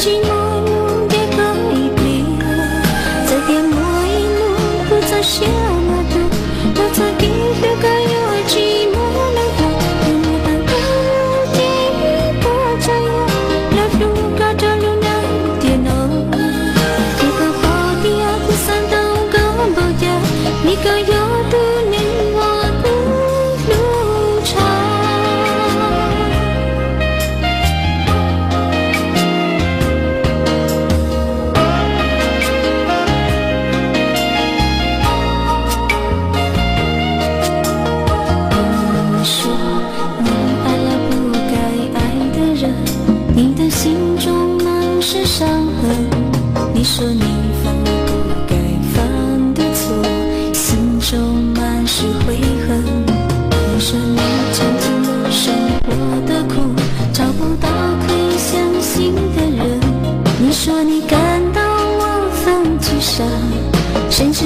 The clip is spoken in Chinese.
寂寞路也可以变，在点某一路不再写那段，我在给留该有爱寂寞难过，有没办法有地狱不这样，那路嘎着路难点哦，这个花的啊不散到干不掉，你可有度你我不路长。你的心中满是伤痕，你说你犯了不该犯的错，心中满是悔恨。你说你尝尽了生活的苦，找不到可以相信的人。你说你感到万分沮丧，甚至